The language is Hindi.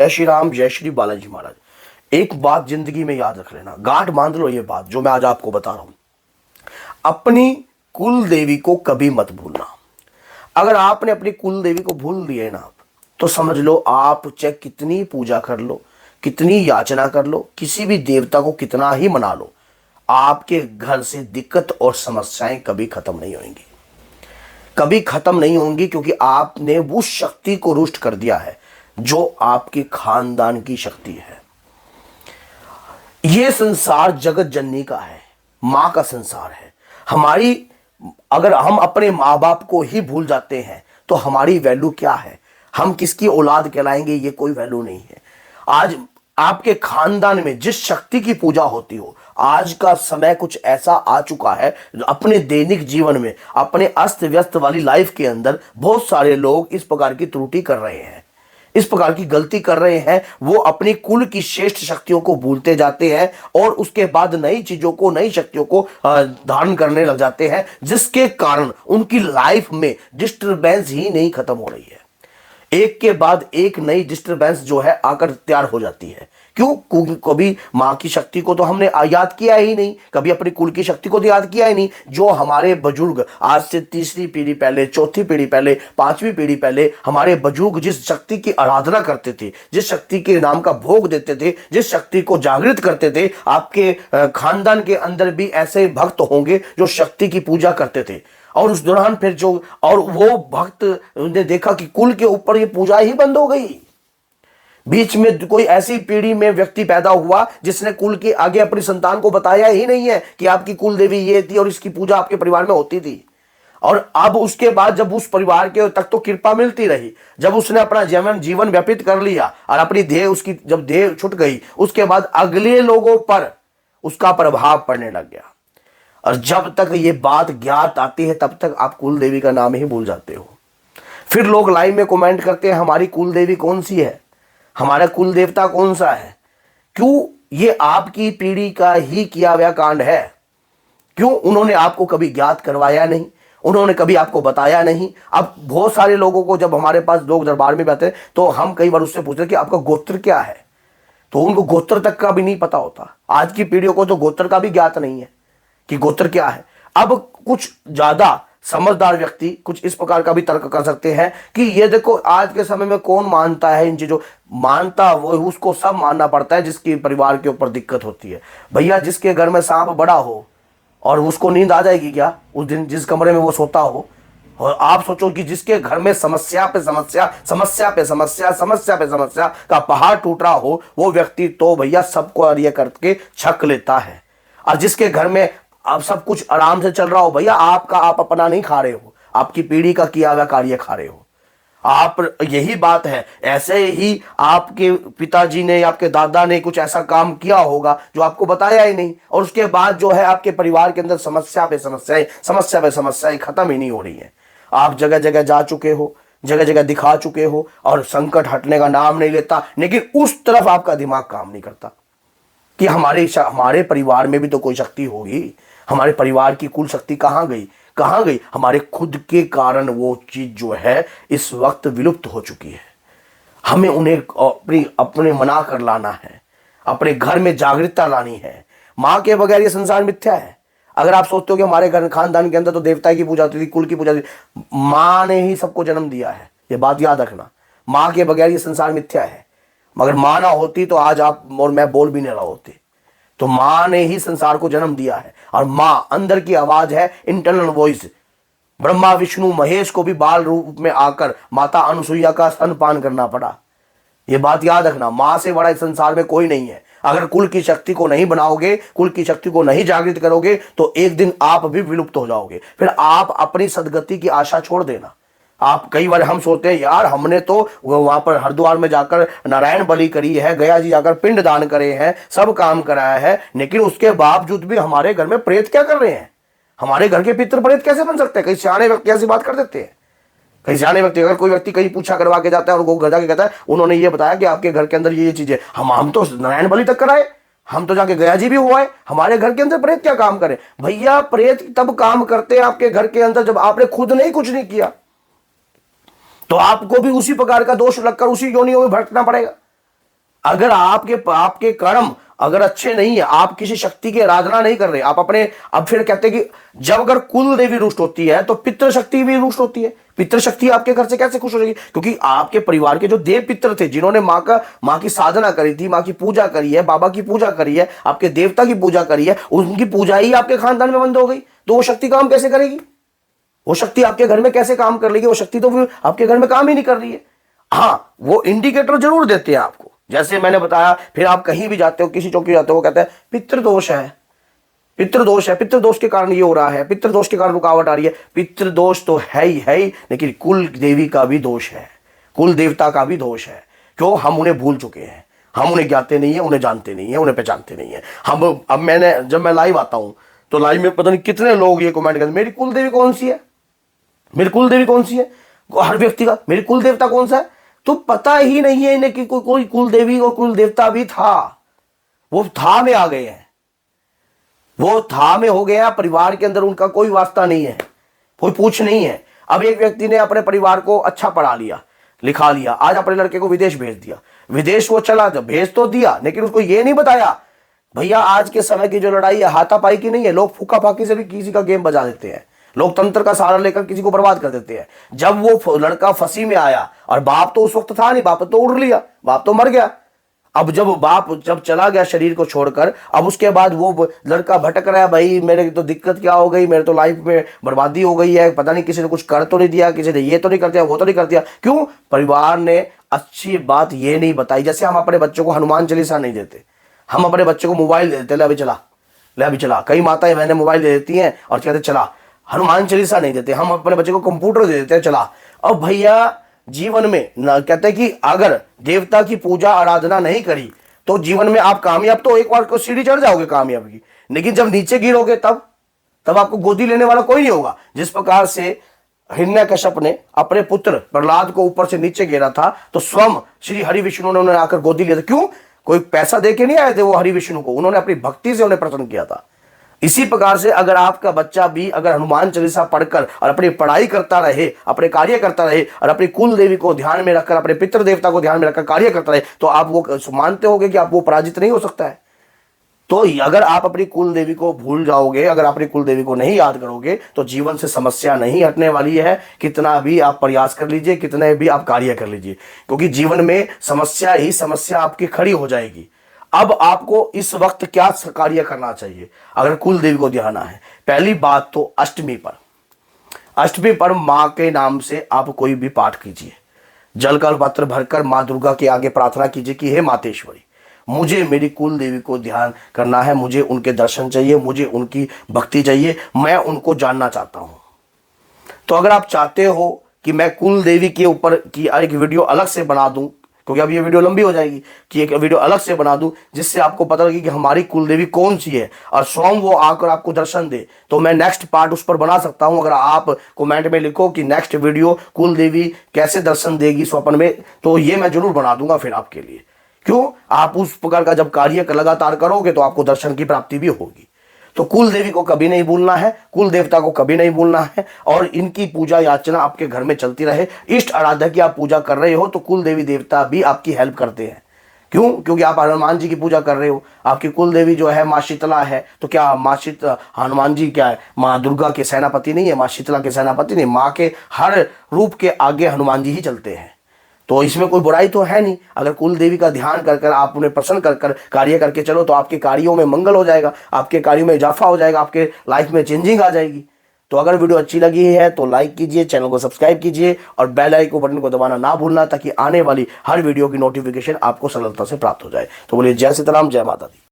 जय श्री राम, जय श्री बालाजी महाराज। एक बात जिंदगी में याद रख लेना, गांठ बांध लो ये बात जो मैं आज आपको बता रहा हूं। अपनी कुल देवी को कभी मत भूलना। अगर आपने अपनी कुल देवी को भूल दिए ना, तो समझ लो आप चाहे कितनी पूजा कर लो, कितनी याचना कर लो, किसी भी देवता को कितना ही मना लो, आपके घर से दिक्कत और समस्याएं कभी खत्म नहीं होंगी, कभी खत्म नहीं होंगी, क्योंकि आपने उस शक्ति को रुष्ट कर दिया है जो आपके खानदान की शक्ति है। यह संसार जगत जननी का है, मां का संसार है। हमारी अगर हम अपने माँ बाप को ही भूल जाते हैं तो हमारी वैल्यू क्या है, हम किसकी औलाद कहलाएंगे, ये कोई वैल्यू नहीं है। आज आपके खानदान में जिस शक्ति की पूजा होती हो, आज का समय कुछ ऐसा आ चुका है, अपने दैनिक जीवन में, अपने अस्त व्यस्त वाली लाइफ के अंदर बहुत सारे लोग इस प्रकार की त्रुटि कर रहे हैं, इस प्रकार की गलती कर रहे हैं। वो अपनी कुल की श्रेष्ठ शक्तियों को भूलते जाते हैं और उसके बाद नई चीजों को, नई शक्तियों को धारण करने लग जाते हैं, जिसके कारण उनकी लाइफ में डिस्टर्बेंस ही नहीं खत्म हो रही है। एक के बाद एक नई डिस्टर्बेंस जो है आकर तैयार हो जाती है। क्यों? क्योंकि कभी माँ की शक्ति को तो हमने याद किया ही नहीं, कभी अपनी कुल की शक्ति को तो याद किया ही नहीं। जो हमारे बुजुर्ग आज से तीसरी पीढ़ी पहले, चौथी पीढ़ी पहले, पांचवी पीढ़ी पहले हमारे बुजुर्ग जिस शक्ति की आराधना करते थे, जिस शक्ति के नाम का भोग देते थे, जिस शक्ति को जागृत करते थे, आपके खानदान के अंदर भी ऐसे भक्त होंगे जो शक्ति की पूजा करते थे। और उस दौरान फिर वो भक्त ने देखा कि कुल के ऊपर ये पूजा ही बंद हो गई। बीच में कोई ऐसी पीढ़ी में व्यक्ति पैदा हुआ जिसने कुल के आगे अपनी संतान को बताया ही नहीं है कि आपकी कुल देवी ये थी और इसकी पूजा आपके परिवार में होती थी। और अब उसके बाद जब उस परिवार के तक तो कृपा मिलती रही, जब उसने अपना जीवन व्यतीत कर लिया और अपनी उसकी जब देह छूट गई, उसके बाद अगले लोगों पर उसका प्रभाव पड़ने लग गया। और जब तक ये बात ज्ञात आती है तब तक आप कुल देवी का नाम ही भूल जाते हो। फिर लोग लाइव में कमेंट करते हैं हमारी कुल देवी कौन सी है, हमारा कुल देवता कौन सा है। क्यों? ये आपकी पीढ़ी का ही किया हुआ कांड है। क्यों? उन्होंने आपको कभी ज्ञात करवाया नहीं, उन्होंने कभी आपको बताया नहीं। अब बहुत सारे लोगों को जब हमारे पास लोग दरबार में बैठे तो हम कई बार उससे पूछते कि आपका गोत्र क्या है, तो उनको गोत्र तक का भी नहीं पता होता। आज की पीढ़ियों को तो गोत्र का भी ज्ञात नहीं है कि गोत्र क्या है। अब कुछ ज्यादा समझदार व्यक्ति कुछ इस प्रकार का भी तर्क कर सकते हैं कि ये देखो आज के समय में कौन मानता है इन चीजों, मानता वो उसको सब मानना पड़ता है जिसकी परिवार के ऊपर दिक्कत होती है। भैया जिसके घर में सांप बड़ा हो और उसको नींद आ जाएगी क्या उस दिन जिस कमरे में वो सोता हो? और आप सोचो कि जिसके घर में समस्या पे समस्या, समस्या पे समस्या, समस्या पे समस्या का पहाड़ टूट रहा हो, वो व्यक्ति तो भैया सबको ये करके छक लेता है। और जिसके घर में अब सब कुछ आराम से चल रहा हो, भैया आप अपना नहीं खा रहे हो, आपकी पीढ़ी का किया हुआ कार्य खा रहे हो आप। यही बात है। ऐसे ही आपके पिताजी ने, आपके दादा ने कुछ ऐसा काम किया होगा जो आपको बताया ही नहीं, और उसके बाद जो है आपके परिवार के अंदर समस्या पे समस्याएं, समस्या पे समस्याएं खत्म ही नहीं हो रही है। आप जगह जगह जा चुके हो, जगह जगह दिखा चुके हो, और संकट हटने का नाम नहीं लेता। लेकिन उस तरफ आपका दिमाग काम नहीं करता कि हमारे परिवार में भी तो कोई शक्ति होगी, हमारे परिवार की कुल शक्ति कहाँ गई, कहाँ गई? हमारे खुद के कारण वो चीज जो है इस वक्त विलुप्त हो चुकी है। हमें उन्हें अपने मना कर लाना है, अपने घर में जागृतता लानी है। माँ के बगैर ये संसार मिथ्या है। अगर आप सोचते हो कि हमारे घर खानदान के अंदर तो देवता की पूजा होती थी, कुल की पूजा होती थी, माँ ने ही सबको जन्म दिया है, ये बात याद रखना। माँ के बगैर ये संसार मिथ्या है। मगर माँ ना होती तो आज आप और मैं बोल भी नहीं रहा होते। तो माँ ने ही संसार को जन्म दिया है, और माँ अंदर की आवाज है, इंटरनल वॉइस। ब्रह्मा विष्णु महेश को भी बाल रूप में आकर माता अनुसुईया का स्तनपान करना पड़ा। ये बात याद रखना, माँ से बड़ा इस संसार में कोई नहीं है। अगर कुल की शक्ति को नहीं बनाओगे, कुल की शक्ति को नहीं जागृत करोगे, तो एक दिन आप भी विलुप्त हो जाओगे। फिर आप अपनी सदगति की आशा छोड़ देना। आप कई बार हम सोचते हैं यार हमने तो वहां पर हरिद्वार में जाकर नारायण बलि करी है, गया जी जाकर पिंड दान करे हैं, सब काम कराया है, लेकिन उसके बावजूद भी हमारे घर में प्रेत क्या कर रहे हैं? हमारे घर के पितृ प्रेत कैसे बन सकते हैं? कई सियाने व्यक्ति ऐसी बात कर देते हैं। कई सियाने व्यक्ति, अगर कोई व्यक्ति कहीं पूछा करवा के जाता है और वो घर जाके कहता है उन्होंने ये बताया कि आपके घर के अंदर ये चीजें, हम तो नारायण बलि तक कराए, हम तो जाके गया जी भी हुआ है, हमारे घर के अंदर प्रेत क्या काम करे? भैया प्रेत तब काम करते हैं आपके घर के अंदर जब आपने खुद नहीं कुछ नहीं किया, तो आपको भी उसी प्रकार का दोष लगकर उसी योनियों में भटकना पड़ेगा। अगर आपके कर्म अगर अच्छे नहीं है, आप किसी शक्ति की आराधना नहीं कर रहे, आप अपने, अब फिर कहते हैं कि जब अगर कुल देवी रुष्ट होती है तो पितृ शक्ति भी रुष्ट होती है। पितृ शक्ति आपके घर से कैसे खुश हो जाएगी? क्योंकि आपके परिवार के जो देव पितृ थे, जिन्होंने माँ की साधना करी थी, माँ की पूजा करी है, बाबा की पूजा करी है, आपके देवता की पूजा करी है, उनकी पूजा ही आपके खानदान में बंद हो गई, तो वो शक्ति काम कैसे करेगी? वो शक्ति आपके घर में कैसे काम कर लेगी? वो शक्ति तो फिर आपके घर में काम ही नहीं कर रही है। हाँ, वो इंडिकेटर जरूर देते हैं आपको, जैसे मैंने बताया। फिर आप कहीं भी जाते हो, किसी चौकी जाते हो, वो कहते हैं पितृदोष है, पितृदोष है, पितृदोष के कारण ये हो रहा है, पितृदोष के कारण रुकावट आ रही है। पितृदोष तो है ही, लेकिन कुल देवी का भी दोष है, कुल देवता का भी दोष है। क्यों? हम उन्हें भूल चुके हैं, हम उन्हें ज्ञाते नहीं है, उन्हें जानते नहीं है, उन्हें पहचानते नहीं है। हम अब जब मैं लाइव आता हूं तो लाइव में पता नहीं कितने लोग ये कमेंट करते, मेरी कुल देवी कौन सी है, मेरी कुल देवी कौन सी है? हर व्यक्ति का मेरी कुल देवता कौन सा है, तो पता ही नहीं है इन्हें कि कोई कुल देवी और कुल देवता भी था। वो था में आ गए हैं, वो था में हो गया, परिवार के अंदर उनका कोई वास्ता नहीं है, कोई पूछ नहीं है। अब एक व्यक्ति ने अपने परिवार को अच्छा पढ़ा लिया, लिखा लिया, आज अपने लड़के को विदेश भेज दिया, विदेश वो चला, जब भेज तो दिया, लेकिन उसको ये नहीं बताया भैया आज के समय की जो लड़ाई है हाथापाई की नहीं है। लोग फूका फाकी से भी किसी का गेम बजा देते हैं, लोग तंत्र का सहारा लेकर किसी को बर्बाद कर देते हैं। जब वो लड़का फंसी में आया, और बाप तो उस वक्त था नहीं, बाप तो उड़ लिया, बाप तो मर गया। अब जब बाप जब चला गया शरीर को छोड़कर, अब उसके बाद वो लड़का भटक रहा है, भाई मेरे तो दिक्कत क्या हो गई, मेरे तो लाइफ में बर्बादी हो गई है, पता नहीं किसी ने कुछ कर तो नहीं दिया, किसी ने ये तो नहीं कर दिया, वो तो नहीं कर दिया। क्यों? परिवार ने अच्छी बात ये नहीं बताई। जैसे हम अपने बच्चों को हनुमान चालीसा नहीं देते, हम अपने बच्चों को मोबाइल दे देते, ले अभी चला, ले अभी चला। कई माताएं बहनें मोबाइल दे देती हैं और कहते चला, हनुमान चालीसा नहीं देते। हम अपने बच्चे को कंप्यूटर दे देते हैं, चला। अब भैया जीवन में कहते हैं कि अगर देवता की पूजा आराधना नहीं करी तो जीवन में आप कामयाब तो एक बार को सीढ़ी चढ़ जाओगे कामयाब की, लेकिन जब नीचे गिरोगे तब आपको गोदी लेने वाला कोई नहीं होगा। जिस प्रकार से हिरण्यकश्यप ने अपने पुत्र प्रहलाद को ऊपर से नीचे गिरा था, तो स्वयं श्री हरि विष्णु ने उन्हें आकर गोदी लिया था। क्यों? कोई पैसा दे के नहीं आए थे वो हरि विष्णु को, उन्होंने अपनी भक्ति से उन्हें प्रसन्न किया था। इसी प्रकार से अगर आपका बच्चा भी अगर हनुमान चालीसा पढ़कर और अपनी पढ़ाई करता रहे, अपने कार्य करता रहे, और अपनी कुल देवी को ध्यान में रखकर, अपने पितृ देवता को ध्यान में रखकर कार्य करता रहे, तो आप वो मानते होंगे कि आप वो पराजित नहीं हो सकता है। तो अगर आप अपनी कुल देवी को भूल जाओगे, अगर आप अपनी कुल देवी को नहीं याद करोगे, तो जीवन से समस्या नहीं हटने वाली है। कितना भी आप प्रयास कर लीजिए, कितने भी आप कार्य कर लीजिए, क्योंकि जीवन में समस्या ही समस्या आपकी खड़ी हो जाएगी। अब आपको इस वक्त क्या कार्य करना चाहिए अगर कुल देवी को ध्याना है? पहली बात तो अष्टमी पर मां के नाम से आप कोई भी पाठ कीजिए, जल का पात्र भरकर मां दुर्गा के आगे प्रार्थना कीजिए कि हे मातेश्वरी, मुझे मेरी कुल देवी को ध्यान करना है, मुझे उनके दर्शन चाहिए, मुझे उनकी भक्ति चाहिए, मैं उनको जानना चाहता हूं। तो अगर आप चाहते हो कि मैं कुल देवी के ऊपर की एक वीडियो अलग से बना दूं, क्योंकि अब ये वीडियो लंबी हो जाएगी, कि एक वीडियो अलग से बना दूं जिससे आपको पता लगे कि हमारी कुल देवी कौन सी है, और स्वयं वो आकर आपको दर्शन दे, तो मैं नेक्स्ट पार्ट उस पर बना सकता हूं। अगर आप कमेंट में लिखो कि नेक्स्ट वीडियो कुल देवी कैसे दर्शन देगी स्वप्न में, तो ये मैं जरूर बना दूंगा फिर आपके लिए। क्यों? आप उस प्रकार का जब कार्य लगातार करोगे तो आपको दर्शन की प्राप्ति भी होगी। तो कुल देवी को कभी नहीं भूलना है, कुल देवता को कभी नहीं भूलना है, और इनकी पूजा याचना आपके घर में चलती रहे। इष्ट आराध्या की आप पूजा कर रहे हो तो कुल देवी देवता भी आपकी हेल्प करते हैं। क्यों? क्योंकि आप हनुमान जी की पूजा कर रहे हो, आपकी कुल देवी जो है माँ शीतला है, तो क्या हनुमान जी क्या है? माँ दुर्गा के सेनापति नहीं है, माँ शीतला के सेनापति नहीं, माँ के हर रूप के आगे हनुमान जी ही चलते हैं। तो इसमें कोई बुराई तो है नहीं। अगर कुल देवी का ध्यान कर कर आप उन्हें प्रसन्न कर कर कार्य करके चलो तो आपके कार्यों में मंगल हो जाएगा, आपके कार्यों में इजाफा हो जाएगा, आपके लाइफ में चेंजिंग आ जाएगी। तो अगर वीडियो अच्छी लगी है तो लाइक कीजिए, चैनल को सब्सक्राइब कीजिए और बेल आइकन बटन को दबाना ना भूलना, ताकि आने वाली हर वीडियो की नोटिफिकेशन आपको सरलता से प्राप्त हो जाए। तो बोलिए जय सीताराम, जय माता दी।